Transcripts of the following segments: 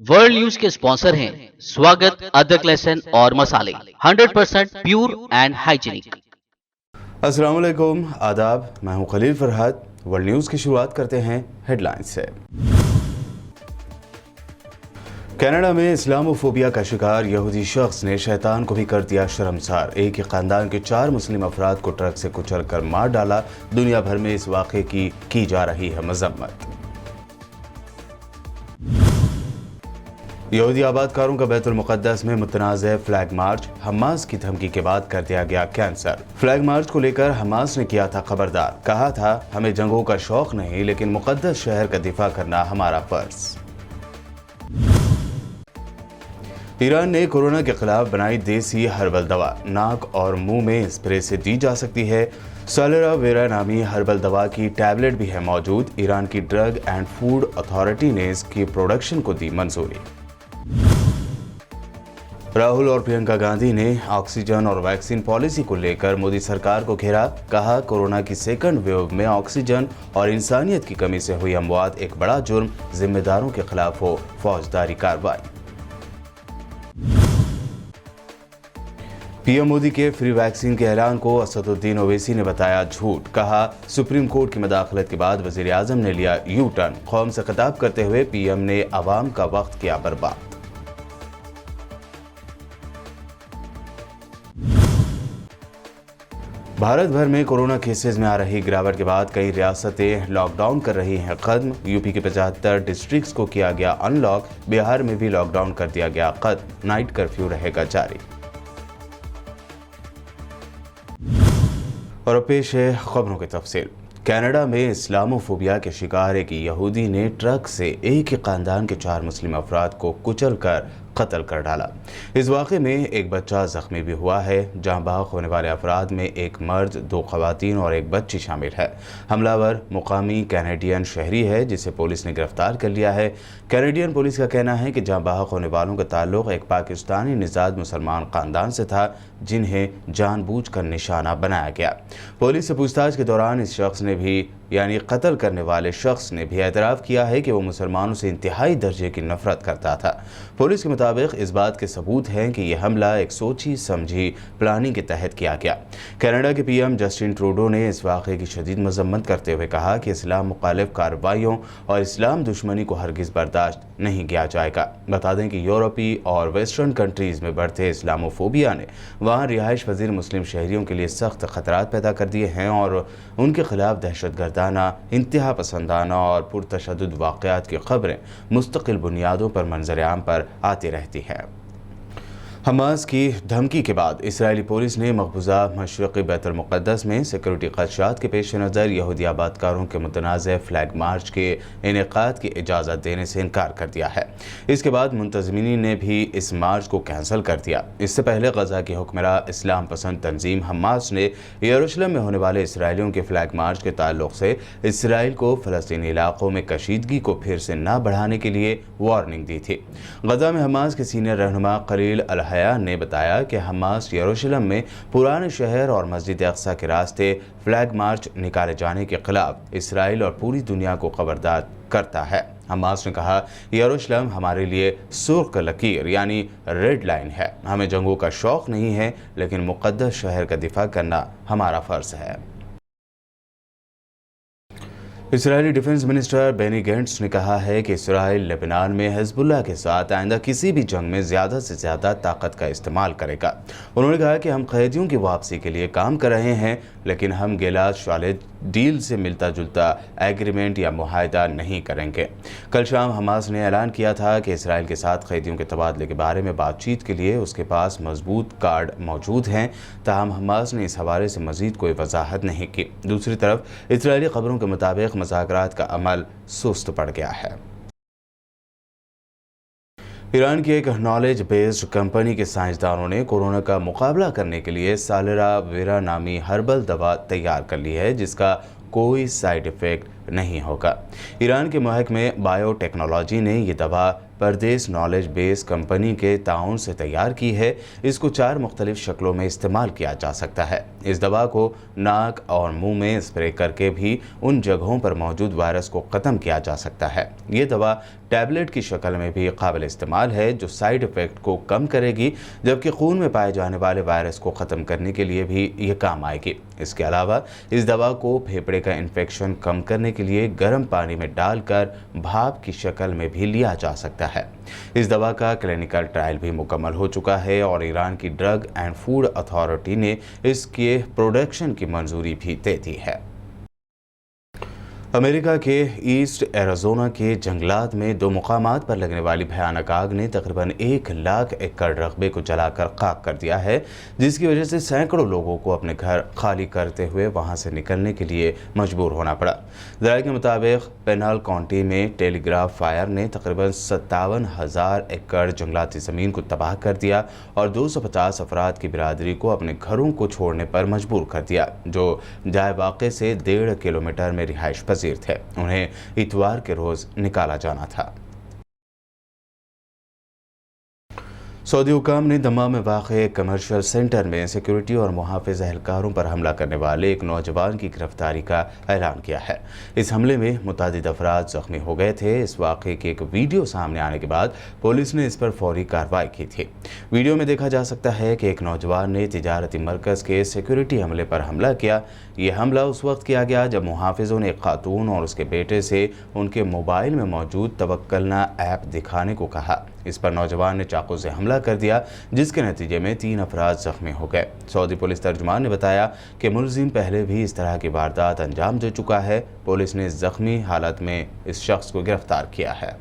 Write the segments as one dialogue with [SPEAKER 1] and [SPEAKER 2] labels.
[SPEAKER 1] World news के sponsor हैं स्वागत, अदरक, लहसुन और मसाले 100% प्योर एंड हाइजीनिक।
[SPEAKER 2] अस्सलाम वालेकुम, आदाब। मैं हूं खलील फरहद। वर्ल्ड न्यूज़ की शुरुआत करते हैं हेडलाइंस से। कनाडा में इस्लामोफोबिया का शिकार यहूदी शख्स ने शैतान को भी कर दिया शर्मसार। एक ही खानदान के 4 मुस्लिम अफराद को ट्रक से कुचल कर मार डाला। दुनिया भर में इस वाक़े की जा रही है मजम्मत। यहूदी आबादकारों का बैतुल मुक़द्दस में मुतनाज़ फ्लैग मार्च, हमास की धमकी के बाद कर दिया गया कैंसल। फ्लैग मार्च को लेकर हमास ने किया था खबरदार, कहा था हमें जंगों का शौक नहीं लेकिन मुक़द्दस शहर का दिफा करना हमारा फर्ज। ईरान ने कोरोना के खिलाफ बनाई देसी हर्बल दवा, नाक और मुंह में स्प्रे से दी जा सकती है। सालिरावेरा नामी हर्बल दवा की टैबलेट भी है मौजूद। ईरान की ड्रग एंड फूड अथॉरिटी ने इसकी प्रोडक्शन को दी मंजूरी। राहुल और प्रियंका गांधी ने ऑक्सीजन और वैक्सीन पॉलिसी को लेकर मोदी सरकार को घेरा। कहा कोरोना की सेकंड वेव में ऑक्सीजन और इंसानियत की कमी से हुई अमवात एक बड़ा जुर्म, जिम्मेदारों के खिलाफ हो फौजदारी कार्रवाई। पीएम मोदी के फ्री वैक्सीन के ऐलान को असदुद्दीन ओवैसी ने बताया झूठ। कहा सुप्रीम कोर्ट की मदाखलत के बाद वजीर आजम ने लिया यू टर्न। कौम से खिताब करते हुए पीएम ने अवाम का वक्त किया बर्बाद। भारत भर में कोरोना केसेस में आ रही गिरावट के बाद कई रियासतें लॉकडाउन कर रही हैं खत्म। यूपी के 75 डिस्ट्रिक्ट्स को किया गया अनलॉक। बिहार में भी लॉकडाउन कर दिया गया खत्म। नाइट कर्फ्यू रहेगा जारी। और अब पेश है खबरों की तफसील। कनाडा में इस्लामोफोबिया के शिकार एक यहूदी ने ट्रक से एक ही खानदान के 4 मुस्लिम अफराद को कुचल कर कत्ल कर डाला। इस वाक़े में एक बच्चा जख्मी भी हुआ है। जहां बहक होने वाले अफराद में एक मर्द, 2 खवातीन और एक बच्ची शामिल है। हमलावर मुकामी कैनेडियन शहरी है जिसे पुलिस ने गिरफ्तार कर लिया है। कैनेडियन पुलिस का कहना है कि जहां बहक होने वालों का ताल्लुक एक पाकिस्तानी निजाद मुसलमान खानदान से था जिन्हें जानबूझकर निशाना बनाया गया। पुलिस से पूछताछ के दौरान इस शख्स ने भी यानी कत्ल करने वाले शख्स ने भी एतराफ़ किया है कि वो मुसलमानों से इंतहाई दर्जे की नफरत करता था। पुलिस के मुताबिक इस बात के सबूत हैं कि यह हमला एक सोची समझी प्लानिंग के तहत किया गया। कनाडा के पीएम जस्टिन ट्रूडो ने इस वाक़े की शदीद मजम्मत करते हुए कहा कि इस्लाम मुखालिफ कार्रवाइयों और इस्लाम दुश्मनी को हरगिज़ बर्दाश्त नहीं किया जाएगा। बता दें कि यूरोपीय और वेस्टर्न कंट्रीज़ में बढ़ते इस्लामोफोबिया ने वहाँ रिहाइश पजीर मुस्लिम शहरियों के लिए सख्त खतरात पैदा कर दिए हैं और उनके खिलाफ दहशतगर्दाना, इंतहा पसंदाना और पुरतशद्दुद वाक़यात की खबरें मुस्तकिल बुनियादों पर मंजर-ए-आम पर आती रहती हैं। हमास की धमकी के बाद इसराइली पुलिस ने मकबूजा मशरक़ी बैतुल मुक़द्दस में सिक्योरिटी ख़दशात के पेश नज़र यहूदी आबादकारों के मुतनाज़ फ्लैग मार्च के इनेकाद की इजाज़त देने से इनकार कर दिया है। इसके बाद मुंतज़मीन ने भी इस मार्च को कैंसिल कर दिया। इससे पहले गज़ा की हुक्मरां इस्लाम पसंद तंजीम हमास ने यरूशलेम में होने वाले इसराइलियों के फ्लैग मार्च के ताल्लुक़ से इसराइल को फ़लस्तीनी इलाक़ों में कशीदगी को फिर से न बढ़ाने के लिए वार्निंग दी थी। गज़ा में हमास के सीनियर रहनुमा खलील अल ने बताया कि हमास यरूशलेम में पुराने शहर और मस्जिद अक्सा के रास्ते फ्लैग मार्च निकाले जाने के खिलाफ इसराइल और पूरी दुनिया को खबरदार करता है। हमास ने कहा यरूशलेम हमारे लिए सुर्ख लकीर यानी रेड लाइन है। हमें जंगों का शौक नहीं है लेकिन मुक़द्दस शहर का दिफा करना हमारा फ़र्ज है। Israeli defence minister Benny Gantz ने कहा है कि इसराइल लेबनान में हिजबुल्लाह के साथ आइंदा किसी भी जंग में ज़्यादा से ज़्यादा ताकत का इस्तेमाल करेगा। उन्होंने कहा कि हम कैदियों की वापसी के लिए काम कर रहे हैं लेकिन हम गिलाद शालिद डील से मिलता जुलता एग्रीमेंट या मुआहदा नहीं करेंगे। कल शाम हमास ने ऐलान किया था कि इसराइल के साथ कैदियों के तबादले के बारे में बातचीत के लिए उसके पास मजबूत कार्ड मौजूद हैं। ताहम हमास ने इस हवाले से मजीद कोई वजाहत नहीं की। दूसरी तरफ इसराइली खबरों के मुताबिक मुज़ाकरात का अमल सुस्त पड़ गया है। ईरान की एक नॉलेज बेस्ड कंपनी के साइंसदानों ने कोरोना का मुकाबला करने के लिए सालिरावेरा नामी हर्बल दवा तैयार कर ली है जिसका कोई साइड इफ़ेक्ट नहीं होगा। ईरान के महकमे बायोटेक्नोलॉजी ने ये दवा परदेस नॉलेज बेस कंपनी के ताउन से तैयार की है। इसको 4 मुख्तलिफ शक्लों में इस्तेमाल किया जा सकता है। इस दवा को नाक और मुंह में स्प्रे करके भी उन जगहों पर मौजूद वायरस को ख़त्म किया जा सकता है। ये दवा टैबलेट की शक्ल में भी काबिल इस्तेमाल है, जो साइड इफ़ेक्ट को कम करेगी, जबकि खून में पाए जाने वाले वायरस को ख़त्म करने के लिए भी ये काम आएगी। इसके अलावा इस दवा को फेफड़े का इन्फेक्शन कम करने के लिए गर्म पानी में डालकर भाप की शक्ल में भी लिया जा सकता है। इस दवा का क्लिनिकल ट्रायल भी मुकम्मल हो चुका है और ईरान की ड्रग एंड फूड अथॉरिटी ने इसके प्रोडक्शन की मंजूरी भी दे दी है। अमेरिका के ईस्ट एरिज़ोना के जंगलात में 2 मुकामात पर लगने वाली भयानक आग ने तकरीबन 1 लाख एकड़ रकबे को जलाकर खाक कर दिया है, जिसकी वजह से सैकड़ों लोगों को अपने घर खाली करते हुए वहां से निकलने के लिए मजबूर होना पड़ा। ज़राए के मुताबिक पेनल काउंटी में टेलीग्राफ फायर ने तकरीबन 57,000 एकड़ जंगलाती ज़मीन को तबाह कर दिया और 250 अफराद की बिरादरी को अपने घरों को छोड़ने पर मजबूर कर दिया, जो जाए वाक़े से 1.5 किलोमीटर में रिहाइश पजीर थे। उन्हें इतवार के रोज निकाला जाना था। सऊदी हुकाम ने दम्माम में वाक़े कमर्शियल सेंटर में सिक्योरिटी और मुहाफ़िज़ एहलकारों पर हमला करने वाले एक नौजवान की गिरफ्तारी का ऐलान किया है। इस हमले में मुतादिद अफराद ज़ख्मी हो गए थे। इस वाक़े की एक वीडियो सामने आने के बाद पुलिस ने इस पर फौरी कार्रवाई की थी। वीडियो में देखा जा सकता है कि एक नौजवान ने तिजारती मरकज़ के सिक्योरिटी अमले पर हमला किया। ये हमला उस वक्त किया गया जब मुहाफ़िज़ों ने एक खातून और उसके बेटे से उनके मोबाइल में मौजूद तवक्कलना ऐप दिखाने को कहा। इस पर नौजवान ने चाकू से हमला कर दिया, जिसके नतीजे में 3 अफराद जख्मी हो गए। सऊदी पुलिस तर्जुमान ने बताया कि मुलजिम पहले भी इस तरह की वारदात अंजाम दे चुका है। पुलिस ने जख्मी हालत में इस शख्स को गिरफ्तार किया है।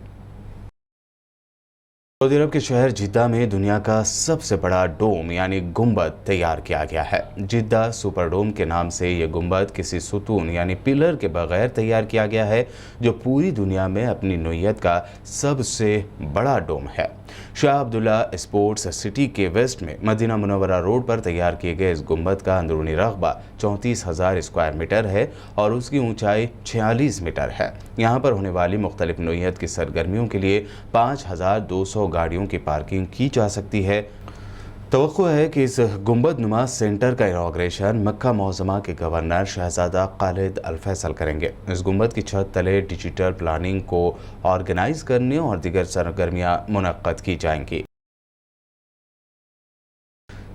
[SPEAKER 2] सऊदी अरब के शहर जिद्दा में दुनिया का सबसे बड़ा डोम यानी गुंबद तैयार किया गया है। जिद्दा सुपर डोम के नाम से ये गुंबद किसी सुतून यानी पिलर के बगैर तैयार किया गया है, जो पूरी दुनिया में अपनी नौइयत का सबसे बड़ा डोम है। शाह अब्दुल्ला स्पोर्ट्स सिटी के वेस्ट में मदीना मुनव्वरा रोड पर तैयार किए गए इस गुंबद का अंदरूनी रकबा 34,000 स्क्वायर मीटर है और उसकी ऊंचाई 46 मीटर है। यहाँ पर होने वाली मुख्तलिफ नौइयत की सरगर्मियों के लिए 5,200 गाड़ियों की पार्किंग की जा सकती है। तवक्को है कि इस गुंबद नुमा सेंटर का इनॉग्रेशन मक्का मौज़मा के गवर्नर शहजादा खालिद अल फैसल करेंगे। इस गुंबद की छत तले डिजिटल प्लानिंग को ऑर्गेनाइज करने और दीगर सरगर्मियाँ मुनक्कद की जाएंगी।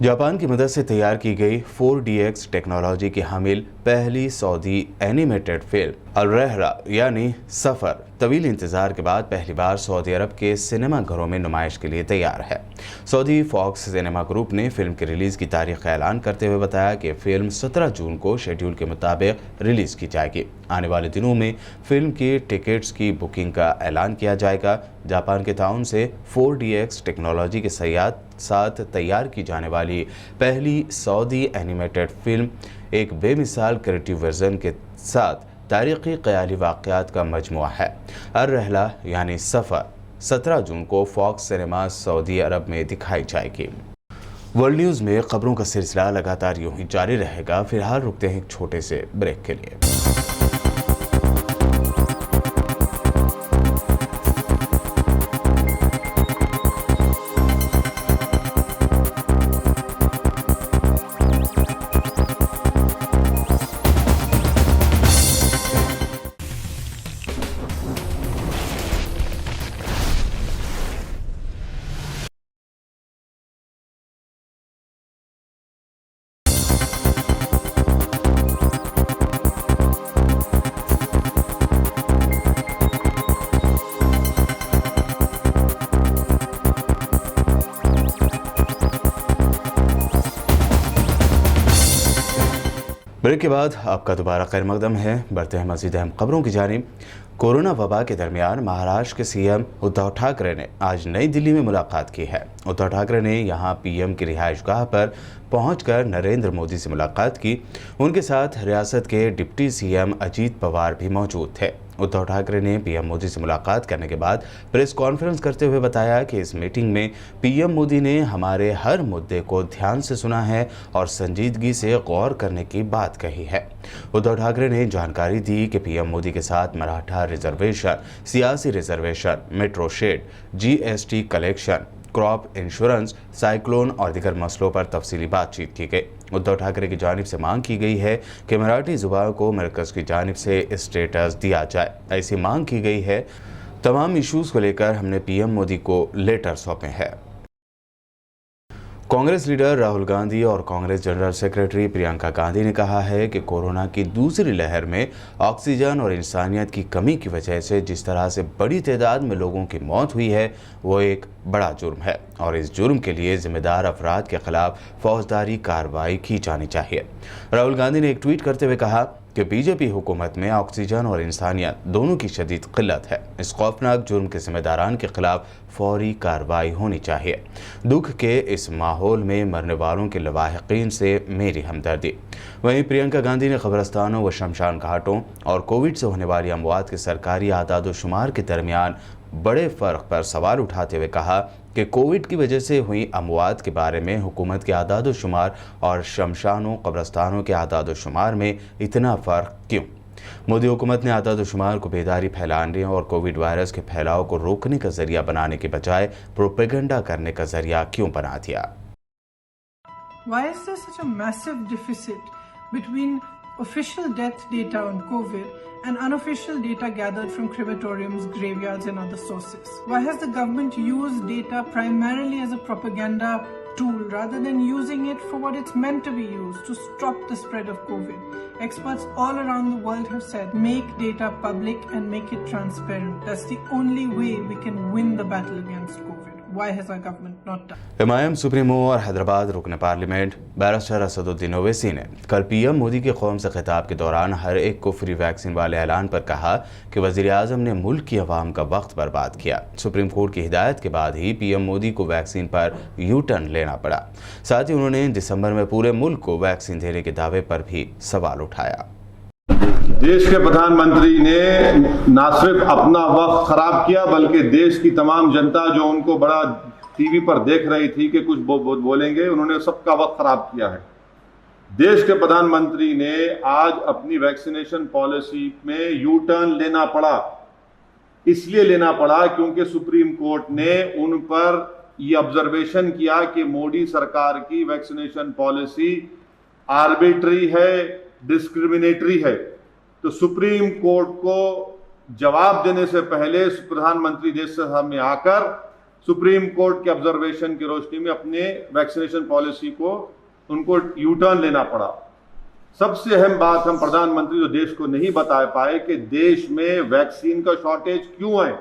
[SPEAKER 2] जापान की मदद से तैयार की गई 4DX टेक्नोलॉजी की हामिल पहली सऊदी एनिमेटेड फिल्म अल रहरा यानी सफ़र तवील इंतज़ार के बाद पहली बार सऊदी अरब के सिनेमा घरों में नुमाइश के लिए तैयार है। सऊदी फॉक्स सिनेमा ग्रुप ने फिल्म की रिलीज़ की तारीख का ऐलान करते हुए बताया कि फ़िल्म 17 जून को शेड्यूल के मुताबिक रिलीज़ की जाएगी। आने वाले दिनों में फिल्म की टिकट्स की बुकिंग का ऐलान किया जाएगा। जापान के ताउन से 4DX टेक्नोलॉजी के साथ तैयार की जाने वाली पहली सऊदी एनिमेटेड फिल्म एक बेमिसाल क्रिएटिव वर्जन के साथ तारीख़ी ख़याली वाक़यात का मजमुआ है। अल रहला यानी सफ़र 17 जून को फॉक्स सिनेमा सऊदी अरब में दिखाई जाएगी। वर्ल्ड न्यूज़ में खबरों का सिलसिला लगातार यूं ही जारी रहेगा। फिलहाल रुकते हैं एक छोटे से ब्रेक के लिए। ब्रेक के बाद आपका दोबारा खैर मकदम है। बढ़ते हैं मज़ीद अहम खबरों की जानिब। कोरोना वबा के दरमियान महाराष्ट्र के सीएम उद्धव ठाकरे ने आज नई दिल्ली में मुलाकात की है। उद्धव ठाकरे ने यहां पीएम की रिहाइशगाह पर पहुंचकर नरेंद्र मोदी से मुलाकात की। उनके साथ रियासत के डिप्टी सीएम अजीत पवार भी मौजूद थे। उद्धव ठाकरे ने पीएम मोदी से मुलाकात करने के बाद प्रेस कॉन्फ्रेंस करते हुए बताया कि इस मीटिंग में पीएम मोदी ने हमारे हर मुद्दे को ध्यान से सुना है और संजीदगी से गौर करने की बात कही है। उद्धव ठाकरे ने जानकारी दी कि पीएम मोदी के साथ मराठा रिजर्वेशन, सियासी reservation, metro shed, GST collection, crop insurance, cyclone और दीगर मसलों पर तफसीली बातचीत की गई। उद्धव ठाकरे की जानिब से मांग की गई है कि मराठी जुबान को मरकज़ की जानिब से स्टेटस दिया जाए। ऐसी मांग की गई है। तमाम इश्यूज़ को लेकर हमने पीएम मोदी को लेटर सौंपे हैं। कांग्रेस लीडर राहुल गांधी और कांग्रेस जनरल सेक्रेटरी प्रियंका गांधी ने कहा है कि कोरोना की दूसरी लहर में ऑक्सीजन और इंसानियत की कमी की वजह से जिस तरह से बड़ी तादाद में लोगों की मौत हुई है वो एक बड़ा जुर्म है और इस जुर्म के लिए जिम्मेदार अफराद के खिलाफ फौजदारी कार्रवाई की जानी चाहिए। राहुल गांधी ने एक ट्वीट करते हुए कहा कि बीजेपी हुकूमत में ऑक्सीजन और इंसानियत दोनों की शदीद किल्लत है। इस खौफनाक जुर्म के जिम्मेदारान के खिलाफ फौरी कार्रवाई होनी चाहिए। दुख के इस माहौल में मरने वालों के लवाहिकीन से मेरी हमदर्दी। वहीं प्रियंका गांधी ने कब्रस्तानों व शमशान घाटों और कोविड से होने वाली अमवात के सरकारी आदाद शुमार के दरमियान बड़े फ़र्क पर सवाल उठाते हुए कहा कि कोविड की वजह से हुई अमवात के बारे में हुकूमत के आदाद शुमार और शमशानों कब्रस्तानों के आदाद शुमार में इतना फ़र्क क्यों? मोदी हुकूमत ने आदाद शुमार को बेदारी फैलाने और कोविड वायरस के फैलाव को रोकने का जरिया बनाने के बजाय प्रोपेगेंडा करने का जरिया क्यों बना दिया?
[SPEAKER 3] Why is there such a massive deficit between official death data on COVID and unofficial data gathered from crematoriums, graveyards and other sources? Why has the government used data primarily as a propaganda tool rather than using it for what it's meant to be used, to stop the spread of COVID? Experts all around the world have said, make data public and make it transparent. That's the only way we can win the battle against COVID. Why has our government not done?
[SPEAKER 2] MIM supremo और हैदराबाद रुकन parliament barrister Asaduddin Owaisi ने कल PM Modi के कौम से खिताब के दौरान हर एक को फ्री वैक्सीन वाले ऐलान पर कहा कि वज़ीर आज़म ने मुल्क की अवाम का वक्त बर्बाद किया। सुप्रीम कोर्ट की हिदायत के बाद ही पीएम मोदी को वैक्सीन पर यू टर्न लेना पड़ा। साथ ही उन्होंने दिसंबर में पूरे मुल्क को वैक्सीन देने के दावे पर भी सवाल उठाया।
[SPEAKER 4] देश के प्रधानमंत्री ने न सिर्फ अपना वक्त खराब किया बल्कि देश की तमाम जनता जो उनको बड़ा टीवी पर देख रही थी कि कुछ बोलेंगे, उन्होंने सबका वक्त खराब किया है। देश के प्रधानमंत्री ने आज अपनी वैक्सीनेशन पॉलिसी में यू टर्न लेना पड़ा। इसलिए लेना पड़ा क्योंकि सुप्रीम कोर्ट ने उन पर यह ऑब्जर्वेशन किया कि मोदी सरकार की वैक्सीनेशन पॉलिसी आर्बिट्री है, डिस्क्रिमिनेटरी है। तो सुप्रीम कोर्ट को जवाब देने से पहले प्रधानमंत्री देश से सामने आकर सुप्रीम कोर्ट के ऑब्जर्वेशन की रोशनी में अपने वैक्सीनेशन पॉलिसी को उनको यू टर्न लेना पड़ा। सबसे अहम बात हम प्रधानमंत्री जो देश को नहीं बता पाए कि देश में वैक्सीन का शॉर्टेज क्यों है।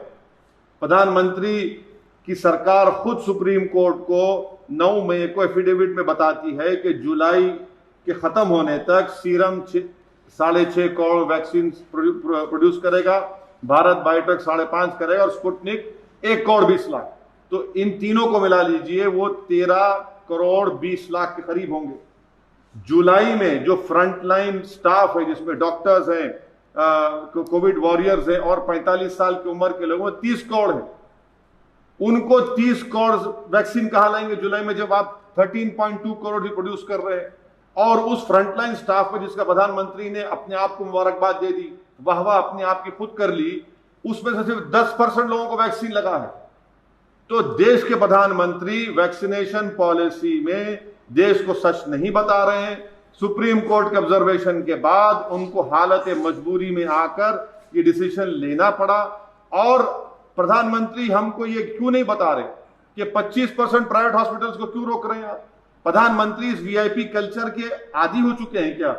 [SPEAKER 4] प्रधानमंत्री की सरकार खुद सुप्रीम कोर्ट को 9 मई को एफिडेविट में बताती है कि जुलाई के खत्म होने तक सीरम 6.5 करोड़ वैक्सीन प्रोड्यूस करेगा, भारत बायोटेक 5.5 करेगा और स्पुतनिक 1 करोड़ 20 लाख। तो इन तीनों को मिला लीजिए वो 13 करोड़ 20 लाख के करीब होंगे। जुलाई में जो फ्रंटलाइन स्टाफ है जिसमें डॉक्टर्स हैं, कोविड वॉरियर्स हैं और 45 साल की उम्र के लोगों 30 करोड़ हैं, उनको 30 करोड़ वैक्सीन कहां लाएंगे जुलाई में जब आप 13.2 करोड़ ही प्रोड्यूस कर रहे हैं। और उस फ्रंटलाइन स्टाफ में जिसका प्रधानमंत्री ने अपने आप को मुबारकबाद दे दी, वाह वाह अपने आप की खुद कर ली, उसमें से सिर्फ 10% लोगों को वैक्सीन लगा है। तो देश के प्रधानमंत्री वैक्सीनेशन पॉलिसी में देश को सच नहीं बता रहे हैं। सुप्रीम कोर्ट के ऑब्जर्वेशन के बाद उनको हालत मजबूरी में आकर ये डिसीजन लेना पड़ा। और प्रधानमंत्री हमको ये क्यों नहीं बता रहे कि 25% प्राइवेट हॉस्पिटल्स को क्यों रोक रहे हैं आप? प्रधानमंत्री इस वीआईपी कल्चर के आदी हो चुके हैं क्या?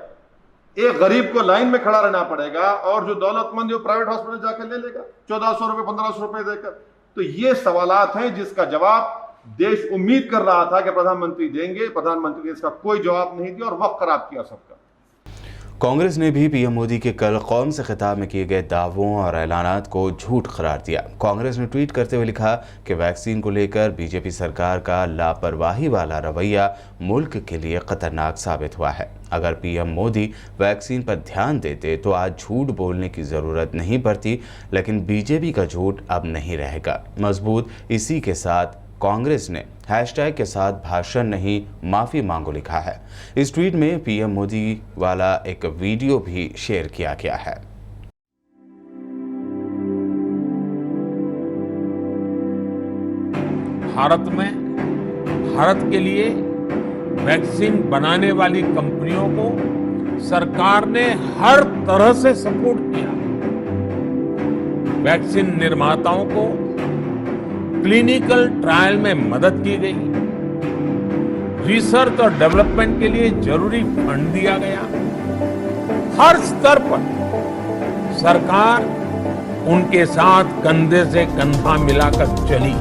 [SPEAKER 4] एक गरीब को लाइन में खड़ा रहना पड़ेगा और जो दौलतमंद है वो प्राइवेट हॉस्पिटल जाकर ले लेगा 1400 रुपए 1500 रुपए देकर। तो ये सवालात हैं जिसका जवाब देश उम्मीद कर रहा था कि प्रधानमंत्री देंगे। प्रधानमंत्री ने इसका कोई जवाब नहीं दिया और वक्त खराब किया सबका।
[SPEAKER 2] कांग्रेस ने भी पीएम मोदी के कल कौम से खिताब में किए गए दावों और ऐलानात को झूठ करार दिया। कांग्रेस ने ट्वीट करते हुए लिखा कि वैक्सीन को लेकर बीजेपी सरकार का लापरवाही वाला रवैया मुल्क के लिए खतरनाक साबित हुआ है। अगर पीएम मोदी वैक्सीन पर ध्यान देते तो आज झूठ बोलने की ज़रूरत नहीं पड़ती, लेकिन बीजेपी का झूठ अब नहीं रहेगा मजबूत। इसी के साथ कांग्रेस ने हैशटैग के साथ भाषण नहीं माफ़ी मांगो लिखा है। इस ट्वीट में पीएम मोदी वाला एक वीडियो भी शेयर किया गया है।
[SPEAKER 5] भारत के लिए वैक्सीन बनाने वाली कंपनियों को सरकार ने हर तरह से सपोर्ट किया। वैक्सीन निर्माताओं को क्लिनिकल ट्रायल में मदद की गई, रिसर्च और डेवलपमेंट के लिए जरूरी फंड दिया गया। हर स्तर पर सरकार उनके साथ कंधे से कंधा मिलाकर चली।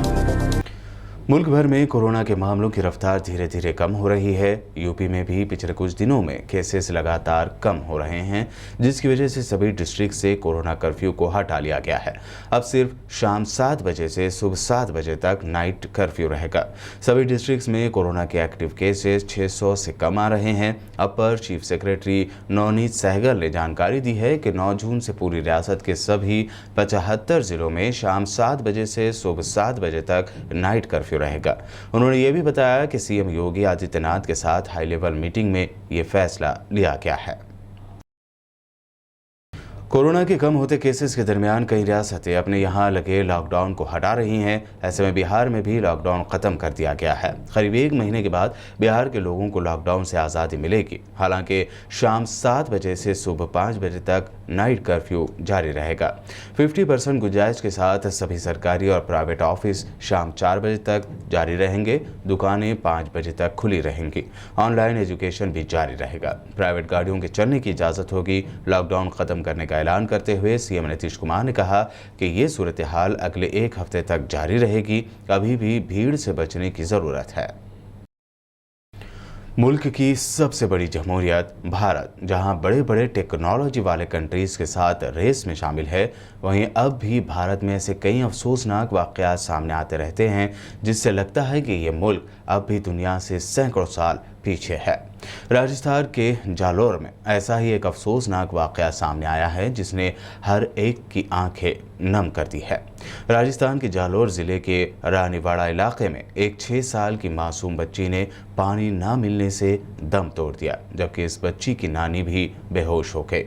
[SPEAKER 2] मुल्क भर में कोरोना के मामलों की रफ्तार धीरे धीरे कम हो रही है। यूपी में भी पिछले कुछ दिनों में केसेस लगातार कम हो रहे हैं, जिसकी वजह से सभी डिस्ट्रिक्ट से कोरोना कर्फ्यू को हटा लिया गया है। अब सिर्फ शाम 7 बजे से सुबह 7 बजे तक नाइट कर्फ्यू रहेगा। सभी डिस्ट्रिक्ट्स में कोरोना के एक्टिव केसेस 600 से कम आ रहे हैं। अपर चीफ सेक्रेटरी नवनीत सहगल ने जानकारी दी है कि 9 जून से पूरी रियासत के सभी 75 जिलों में शाम 7 बजे से सुबह 7 बजे तक नाइट कर्फ्यू रहेगा। उन्होंने ये भी बताया कि सीएम योगी आदित्यनाथ के साथ हाई लेवल मीटिंग में ये फैसला लिया गया है। कोरोना के कम होते केसेस के दरमियान कई रियासतें अपने यहाँ लगे लॉकडाउन को हटा रही हैं। ऐसे में बिहार में भी लॉकडाउन ख़त्म कर दिया गया है। करीब 1 महीने के बाद बिहार के लोगों को लॉकडाउन से आज़ादी मिलेगी। हालांकि शाम 7 बजे से सुबह 5 बजे तक नाइट कर्फ्यू जारी रहेगा। 50% गुंजाइश के साथ सभी सरकारी और प्राइवेट ऑफिस शाम 4 बजे तक जारी रहेंगे। दुकानें 5 बजे तक खुली रहेंगी। ऑनलाइन एजुकेशन भी जारी रहेगा। प्राइवेट गाड़ियों के चलने की इजाज़त होगी। लॉकडाउन ख़त्म करने का ऐलान करते हुए सीएम नीतीश कुमार ने कहा कि ये सूरत हाल अगले 1 हफ्ते तक जारी रहेगी। अभी भी भीड़ से बचने की ज़रूरत है। मुल्क की सबसे बड़ी जमहूरियत भारत, जहां बड़े बड़े टेक्नोलॉजी वाले कंट्रीज़ के साथ रेस में शामिल है, वहीं अब भी भारत में ऐसे कई अफसोसनाक वाक़यात सामने आते रहते हैं जिससे लगता है कि ये मुल्क अब भी दुनिया से सैकड़ों साल पीछे है। राजस्थान के जालोर में ऐसा ही एक अफसोसनाक वाक़या सामने आया है जिसने हर एक की आंखें नम कर दी है। राजस्थान के जालोर ज़िले के रानीवाड़ा इलाके में एक 6 साल की मासूम बच्ची ने पानी ना मिलने से दम तोड़ दिया, जबकि इस बच्ची की नानी भी बेहोश हो गई।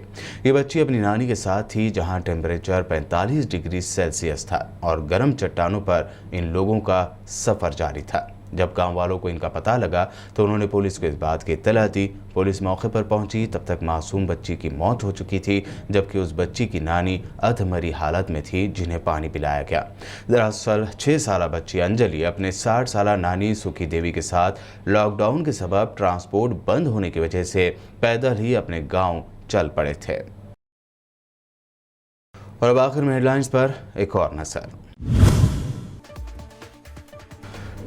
[SPEAKER 2] ये बच्ची अपनी नानी के साथ थी, जहां टेम्परेचर 45 डिग्री सेल्सियस था और गर्म चट्टानों पर इन लोगों का सफ़र जारी था। जब गांव वालों को इनका पता लगा तो उन्होंने पुलिस को इस बात की इत्तला दी। पुलिस मौके पर पहुंची, तब तक मासूम बच्ची की मौत हो चुकी थी, जबकि उस बच्ची की नानी अधमरी हालत में थी जिन्हें पानी पिलाया गया। दरअसल 6 साला बच्ची अंजलि अपने 60 साला नानी सुखी देवी के साथ लॉकडाउन के सबब ट्रांसपोर्ट बंद होने की वजह से पैदल ही अपने गाँव चल पड़े थे। और अब आखिर में हेडलाइंस पर एक और नजर।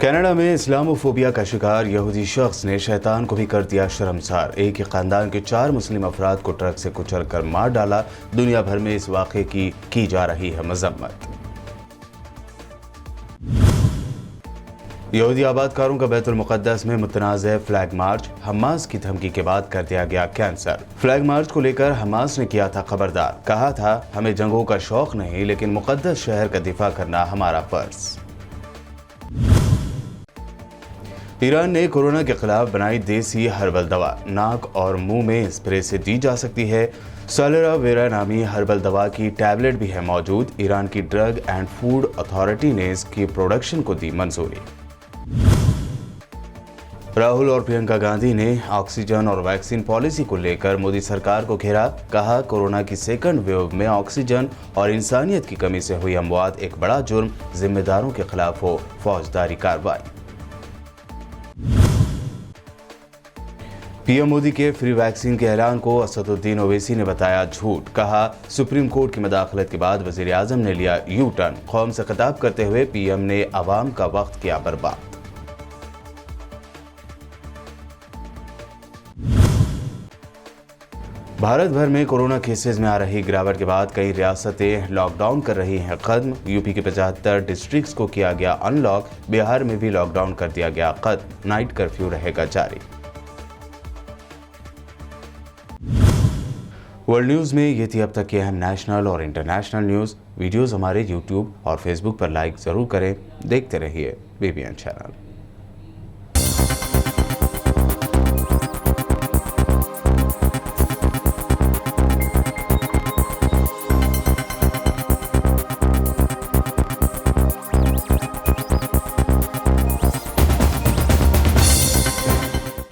[SPEAKER 2] कनाडा में इस्लामोफोबिया का शिकार यहूदी शख्स ने शैतान को भी कर दिया शर्मसार। एक ही खानदान के 4 मुस्लिम अफराद को ट्रक से कुचल कर मार डाला। दुनिया भर में इस वाक़े की जा रही है मजम्मत। यहूदी आबादकारों का बैतुल मुक़द्दस में मुतनाज़ फ्लैग मार्च, हमास की धमकी के बाद कर दिया गया कैंसर। फ्लैग मार्च को लेकर हमास ने किया था खबरदार, कहा था हमें जंगों का शौक नहीं, लेकिन मुक़द्दस शहर का दिफा करना हमारा फर्ज। ईरान ने कोरोना के खिलाफ बनाई देसी हर्बल दवा, नाक और मुंह में स्प्रे से दी जा सकती है। सोलेरावेरा नामी हर्बल दवा की टैबलेट भी है मौजूद। ईरान की ड्रग एंड फूड अथॉरिटी ने इसकी प्रोडक्शन को दी मंजूरी। राहुल और प्रियंका गांधी ने ऑक्सीजन और वैक्सीन पॉलिसी को लेकर मोदी सरकार को घेरा। कहा कोरोना की सेकंड वेव में ऑक्सीजन और इंसानियत की कमी से हुई अमवात एक बड़ा जुर्म, जिम्मेदारों के खिलाफ हो फौजदारी कार्रवाई। पीएम मोदी के फ्री वैक्सीन के ऐलान को असदुद्दीन ओवैसी ने बताया झूठ। कहा सुप्रीम कोर्ट की मदाखलत के बाद वजीर आजम ने लिया यू टर्न। कौम से खिताब करते हुए पीएम ने अवाम का वक्त किया बर्बाद। भारत भर में कोरोना केसेस में आ रही गिरावट के बाद कई रियासतें लॉकडाउन कर रही हैं खत्म। यूपी के 75 डिस्ट्रिक्ट्स को किया गया अनलॉक। बिहार में भी लॉकडाउन कर दिया गया खत्म। नाइट कर्फ्यू रहेगा जारी। वर्ल्ड न्यूज़ में ये थी अब तक की अहम नेशनल और इंटरनेशनल न्यूज़। वीडियोस हमारे यूट्यूब और फेसबुक पर लाइक ज़रूर करें। देखते रहिए BBN चैनल।